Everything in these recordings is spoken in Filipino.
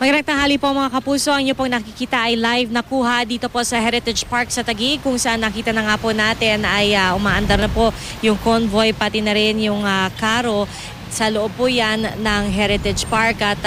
Magandang tanghali po mga kapuso. Ang inyo pong nakikita ay live na kuha dito po sa Heritage Park sa Taguig, kung saan nakita na nga po natin ay umaandar na po yung convoy, pati na rin yung karo sa loob po yan ng Heritage Park. At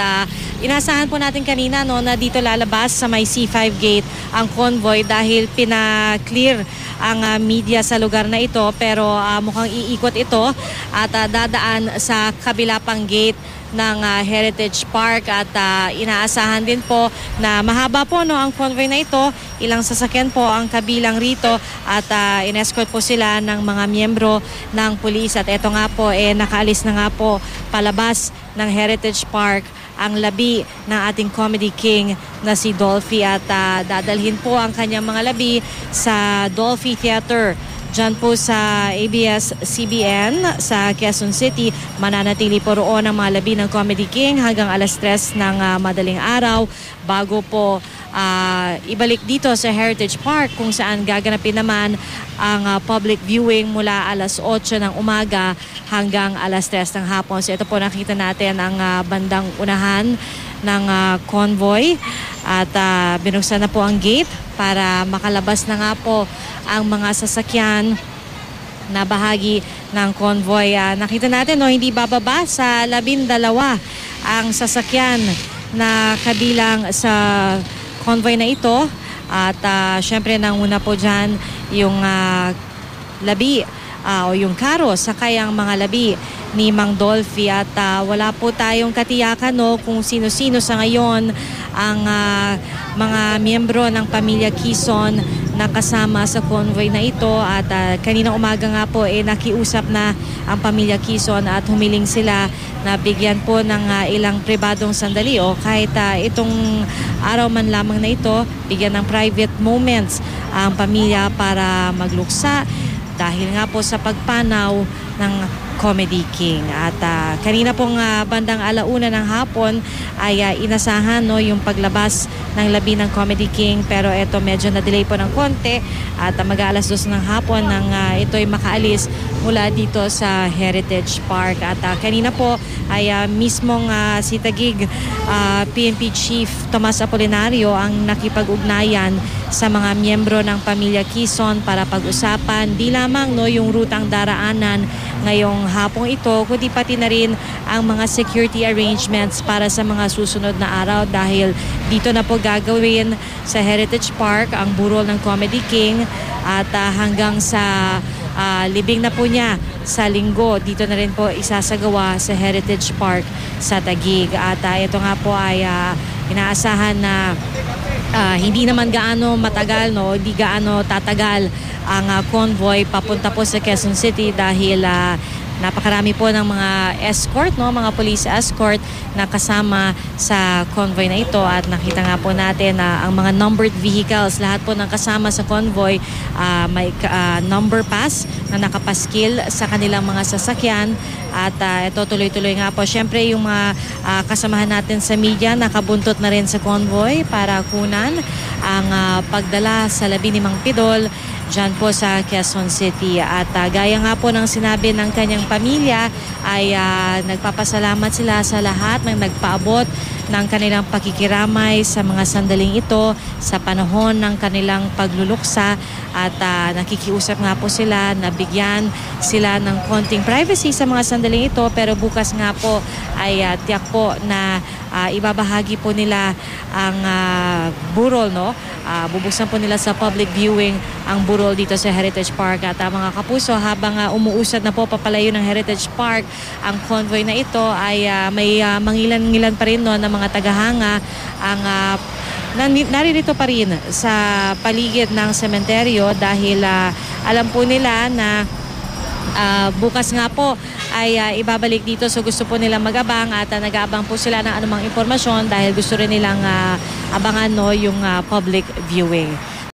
inasahan po natin kanina na dito lalabas sa may C5 gate ang convoy dahil pina-clear ang media sa lugar na ito, pero mukhang iikot ito at dadaan sa kabila pang gate ng Heritage Park. At inaasahan din po na mahaba po ang convoy na ito. Ilang sasakyan po ang kabilang rito at in-escort po sila ng mga miyembro ng pulis. At ito nga po nakaalis na nga po palabas ng Heritage Park ang labi ng ating comedy king na si Dolphy, at dadalhin po ang kanyang mga labi sa Dolphy Theater diyan po sa ABS-CBN sa Quezon City. Mananatili po roon ang mga labi ng Comedy King hanggang alas 3 ng madaling araw bago po ibalik dito sa Heritage Park, kung saan gaganapin naman ang public viewing mula alas 8 ng umaga hanggang alas 3 ng hapon. So ito po nakita natin ang bandang unahan ng convoy at binuksan na po ang gate para makalabas na nga po ang mga sasakyan na bahagi ng convoy. Nakita natin hindi bababa sa 12 ang sasakyan na kabilang sa convoy na ito. At syempre nanguna po dyan yung labi o yung karo, sakay ang mga labi ni Mang Dolphy. At wala po tayong katiyakan kung sino-sino sa ngayon ang mga miyembro ng pamilya Quezon na kasama sa convoy na ito. At kaninang umaga nga po nakiusap na ang pamilya Quezon at humiling sila na bigyan po ng ilang pribadong sandali o kahit itong araw man lamang na ito, bigyan ng private moments ang pamilya para magluksa dahil nga po sa pagpanaw ng Comedy King. At kanina pong bandang alauna ng hapon ay inasahan yung paglabas ng labi ng Comedy King, pero ito medyo na-delay po ng konti at mag-aalas 2 ng hapon nang ito'y makaalis mula dito sa Heritage Park. At kanina po ay mismong si Taguig PNP Chief Tomas Apolinario ang nakipag-ugnayan sa mga miyembro ng pamilya Quezon para pag-usapan di lamang yung rutang daraanan ngayong hapong ito, kundi pati na rin ang mga security arrangements para sa mga susunod na araw, dahil dito na po gagawin sa Heritage Park ang burol ng Comedy King at hanggang sa libing na po niya sa Linggo, dito na rin po isasagawa sa Heritage Park sa Taguig. At ito nga po ay inaasahan na hindi naman gaano matagal, hindi gaano tatagal ang convoy papunta po sa Quezon City dahil napakarami po ng mga escort, mga police escort na kasama sa convoy na ito. At nakita nga po natin na ang mga numbered vehicles, lahat po ng kasama sa convoy may number pass na nakapaskil sa kanilang mga sasakyan. At ito tuloy-tuloy nga po. Siyempre yung mga kasamahan natin sa media nakabuntot na rin sa convoy para kunan ang pagdala sa labi ni Mang Pidol dyan po sa Quezon City. At gaya nga po ng sinabi ng kanyang pamilya ay nagpapasalamat sila sa lahat ng nagpaabot ng kanilang pakikiramay sa mga sandaling ito sa panahon ng kanilang pagluluksa. At nakikiusap nga po sila na bigyan sila ng konting privacy sa mga sandaling ito, pero bukas nga po ay tiyak po na ibabahagi po nila ang burol, bubuksan po nila sa public viewing ang burol dito sa Heritage Park. At mga kapuso, habang umuusad na po papalayo ng Heritage Park ang convoy na ito, ay may mangilan-ngilan pa rin ng mga tagahanga ang naririto pa rin sa paligid ng sementeryo dahil alam po nila na bukas nga po ay ibabalik dito, so gusto po nilang mag-abang at nag-aabang po sila ng anumang impormasyon dahil gusto rin nilang abangan yung public viewing.